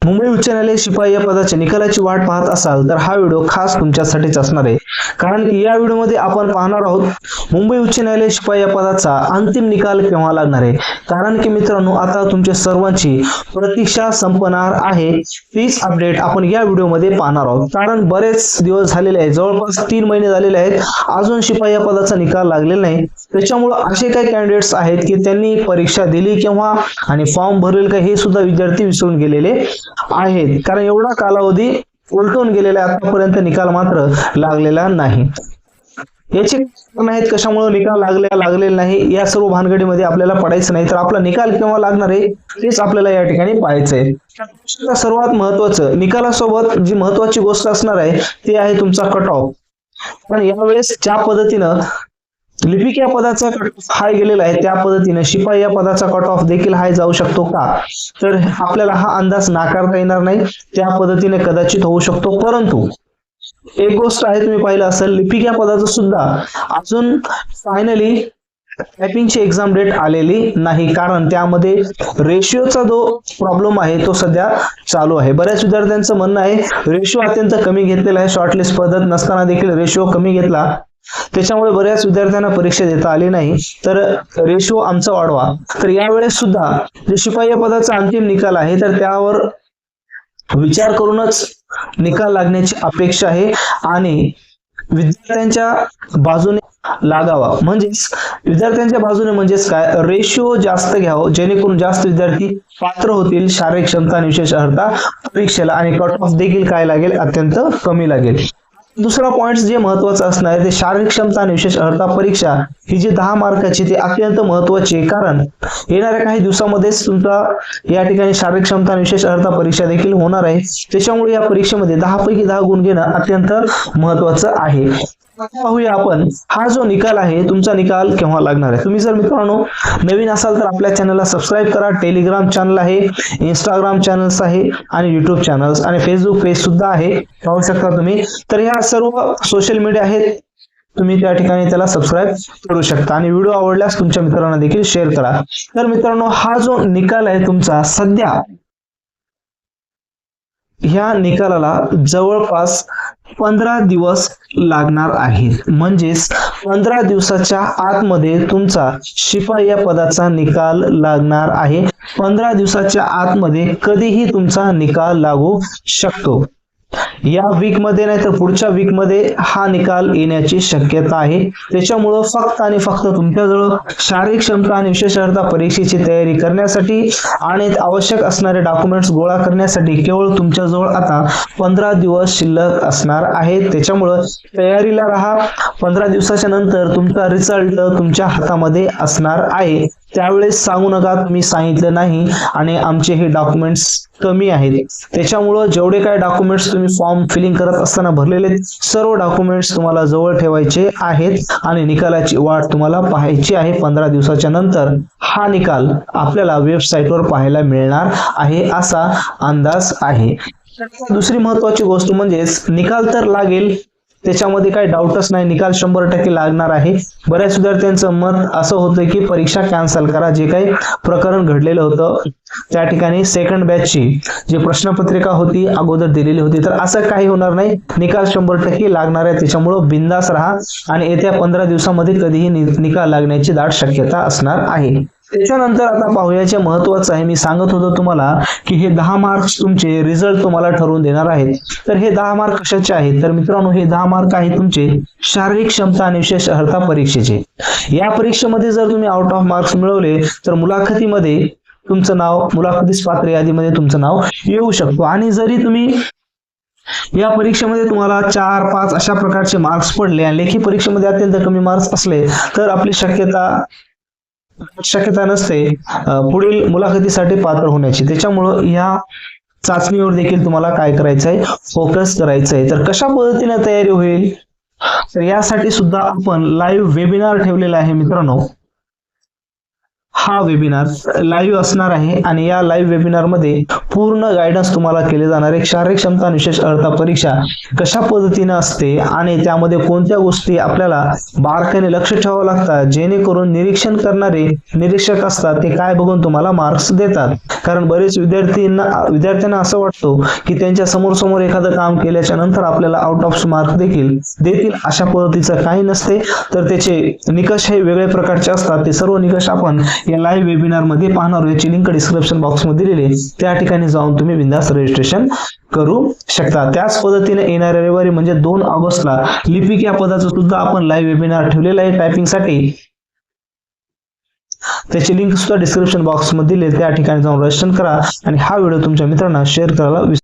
मुंबई उच्च न्यायालय शिपाई या पदाच्या निकालाची वाट पाहत असाल तर हा व्हिडिओ खास तुमच्यासाठीच असणार आहे. कारण की या व्हिडिओमध्ये आपण पाहणार आहोत मुंबई उच्च न्यायालय शिपाई या पदाचा अंतिम निकाल केव्हा लागणार आहे. कारण की मित्रांनो, आता तुमच्या सर्वांची प्रतीक्षा संपणार आहे. तीच अपडेट आपण या व्हिडिओमध्ये पाहणार आहोत. कारण बरेच दिवस झालेले आहेत, जवळपास 3 महिने झालेले आहेत, अजून शिपाई या पदाचा निकाल लागलेला नाही. त्याच्यामुळे असे काही कॅन्डिडेट्स आहेत की त्यांनी परीक्षा दिली केव्हा आणि फॉर्म भरेल का हे सुद्धा विद्यार्थी विसरून गेलेले आहेत. कारण एवढा कालावधी उलटून गेलेला आतापर्यंत निकाल मात्र लागलेला नाही. याचे कारण आहेत कशामुळे निकाल लागलेला नाही, या सर्व भानगडीमध्ये आपल्याला पडायचं नाही. तर आपला निकाल केव्हा लागणार आहे तेच आपल्याला या ठिकाणी पाहायचंय. सर्वात महत्वाचं निकालासोबत जी महत्वाची गोष्ट असणार आहे ते आहे तुमचा कट ऑफ. पण यावेळेस ज्या पद्धतीनं लिपिक या पदाचा कट ऑफ हाय गेलेला आहे त्या पद्धतीने शिपाई या पदाचा कट ऑफ देखील हाय जाऊ शकतो का, तर आपल्याला हा अंदाज नाकारता येणार नाही. त्या पद्धतीने कदाचित होऊ शकतो. परंतु एक गोष्ट आहे, तुम्ही पाहिलं असेल लिपिक या पदाचं सुद्धा अजून फायनली टायपिंगची एक्झाम डेट आलेली नाही. कारण त्यामध्ये रेशिओचा जो प्रॉब्लेम आहे तो सध्या चालू आहे. बऱ्याच विद्यार्थ्यांचं म्हणणं आहे रेशिओ अत्यंत कमी घेतलेला आहे, शॉर्टलिस्ट पद्धत नसताना देखील रेशिओ कमी घेतला, त्याच्यामुळे बऱ्याच विद्यार्थ्यांना परीक्षा देता आली नाही. तर रेशिओ आमचा वाढवा. तर यावेळेस सुद्धा जे शिपाई या पदाचा अंतिम निकाल आहे तर त्यावर विचार करूनच निकाल लागण्याची अपेक्षा आहे आणि विद्यार्थ्यांच्या बाजूने लागावा. म्हणजेच विद्यार्थ्यांच्या बाजूने म्हणजेच काय, रेशिओ जास्त घ्यावं जेणेकरून जास्त विद्यार्थी पात्र होतील शारीरिक क्षमता आणि विशेष अर्हता परीक्षेला, आणि कट ऑफ देखील काय लागेल, अत्यंत कमी लागेल. दुसरा पॉइंट जे महत्वाचं असणार आहे ते शारीरिक क्षमता आणि विशेष अर्हता परीक्षा ही जी 10 मार्काची ते अत्यंत महत्वाची आहे. कारण येणाऱ्या काही दिवसामध्येच तुमचा या ठिकाणी शारीरिक क्षमता आणि विशेष अर्हता परीक्षा देखील होणार आहे. त्याच्यामुळे या परीक्षेमध्ये 10 पैकी 10 गुण घेणं अत्यंत महत्वाचं आहे. पाहूया आपण हा जो निकाल आहे तुमचा निकाल केव्हा लागणार आहे. तुम्ही जर मित्रांनो नवीन असाल तर आपल्या चॅनलला सबस्क्राईब करा. टेलिग्राम चॅनल आहे, इंस्टाग्राम चॅनल्स आहे आणि युट्यूब चॅनल्स आणि फेसबुक पेज सुद्धा आहे, पाहू शकता तुम्ही. तर ह्या सर्व सोशल मीडिया आहेत, तुम्ही त्या ठिकाणी त्याला सबस्क्राईब करू शकता आणि व्हिडिओ आवडल्यास तुमच्या मित्रांना देखील शेअर करा. तर मित्रांनो, हा जो निकाल आहे तुमचा सध्या ह्या निकालाला जवळपास 15 दिवस लागणार आहेत. म्हणजेच 15 दिवसाच्या आतमध्ये तुमचा शिपाई या पदाचा निकाल लागणार आहे. 15 दिवसाच्या आतमध्ये कधीही तुमचा निकाल लागू शकतो. या वीक मध्ये नाही तर पुढच्या वीक मध्ये हा निकाल येण्याची शक्यता आहे. त्याच्यामुळं फक्त आणि फक्त तुमच्याजवळ शारीरिक क्षमता आणि विशेष अर्हता परीक्षेची तयारी करण्यासाठी आणि आवश्यक असणारे डॉक्युमेंट्स गोळा करण्यासाठी केवळ तुमच्याजवळ आता 15 दिवस शिल्लक असणार आहेत. त्याच्यामुळं तयारीला राहा. 15 दिवसाच्या नंतर तुमचा रिझल्ट तुमच्या हातामध्ये असणार आहे. त्यावेळेस सांगू नका तुम्ही सांगितलं नाही आणि आमचे हे डॉक्युमेंट्स कमी आहेत. त्याच्यामुळं जेवढे काय डॉक्युमेंट्स तुम्ही फॉर्म फिलिंग करत असताना भरलेले सर्व डॉक्युमेंट्स तुम्हाला जवळ ठेवायचे आहेत आणि निकालाची वाट तुम्हाला पाहायची आहे. 15 दिवसाच्या नंतर हा निकाल आपल्याला वेबसाईटवर पाहायला मिळणार आहे असा अंदाज आहे. दुसरी महत्वाची गोष्ट म्हणजेच निकाल तर लागेल, त्याच्यामध्ये काही डाऊटच नाही, निकाल 100% लागणार आहे. बऱ्याच विद्यार्थ्यांचं मत असं होतं की परीक्षा कॅन्सल करा. जे काही प्रकरण घडलेलं होतं त्या ठिकाणी सेकंड बॅचची जी प्रश्नपत्रिका होती अगोदर दिलेली होती, तर असं काही होणार नाही. निकाल 100% लागणार आहे. त्याच्यामुळं बिंदास राहा आणि येत्या 15 दिवसामध्ये कधीही निकाल लागण्याची दाट शक्यता असणार आहे. त्याच्यानंतर आता पाहूया जे महत्वाचं आहे, मी सांगत होतो तुम्हाला की हे 10 मार्क्स तुमचे रिझल्ट तुम्हाला ठरवून देणार आहेत. तर हे 10 मार्क कशाचे आहेत, तर मित्रांनो हे 10 मार्क आहेत तुमचे शारीरिक क्षमता आणि विशेष अर्हता परीक्षेचे. या परीक्षेमध्ये जर तुम्ही आउट ऑफ मार्क्स मिळवले तर मुलाखतीमध्ये तुमचं नाव, मुलाखतीस पात्र यादीमध्ये तुमचं नाव येऊ शकतो. आणि जरी तुम्ही या परीक्षेमध्ये तुम्हाला 4, 5 अशा प्रकारचे मार्क्स पडले आणि लेखी परीक्षेमध्ये अत्यंत कमी मार्क्स असले तर आपली शक्यता नसते पुढील मुलाखतीसाठी पात्र होण्याची. त्याच्यामुळं या चाचणीवर देखील तुम्हाला काय करायचंय, फोकस करायचंय. तर कशा पद्धतीने तयारी होईल, तर यासाठी सुद्धा आपण लाईव्ह वेबिनार ठेवलेला आहे मित्रांनो. हा वेबिनार लाईव्ह असणार आहे आणि या लाईव्ह वेबिनार मध्ये पूर्ण गायडन्स तुम्हाला केले जाणार आहे. शारीरिक क्षमता आणि विशेष अर्हता परीक्षा कशा पद्धतीने असते आणि त्यामध्ये कोणत्या गोष्टी आपल्याला बारकाईने लक्ष ठेवावं लागतात, जेणेकरून निरीक्षण करणारे निरीक्षक असतात ते काय बघून तुम्हाला मार्क्स देतात. कारण बरेच विद्यार्थ्यांना असं वाटतो की त्यांच्या समोर एखादं काम केल्याच्या नंतर आपल्याला आउट ऑफ मार्क देखील देतील. अशा पद्धतीचं काही नसते. तर त्याचे निकष हे वेगळ्या प्रकारचे असतात. ते सर्व निकष आपण या लाईव्ह वेबिनार मध्ये पाहणार आहोत. याची लिंक डिस्क्रिप्शन बॉक्स मध्ये दिलेली आहे. त्या ठिकाणी जाऊन तुम्ही बिनधास्त रजिस्ट्रेशन करू शकता. त्याच पद्धतीने येणाऱ्या रविवारी म्हणजे 2 ऑगस्टला लिपिक या पदाचं सुद्धा आपण लाईव्ह वेबिनार ठेवलेला आहे टायपिंग साठी. त्याची लिंक सुद्धा डिस्क्रिप्शन बॉक्स मध्ये दिली आहे. त्या ठिकाणी जाऊन रजिस्ट्रेशन करा आणि हा व्हिडिओ तुमच्या मित्रांना शेअर करायला विसरू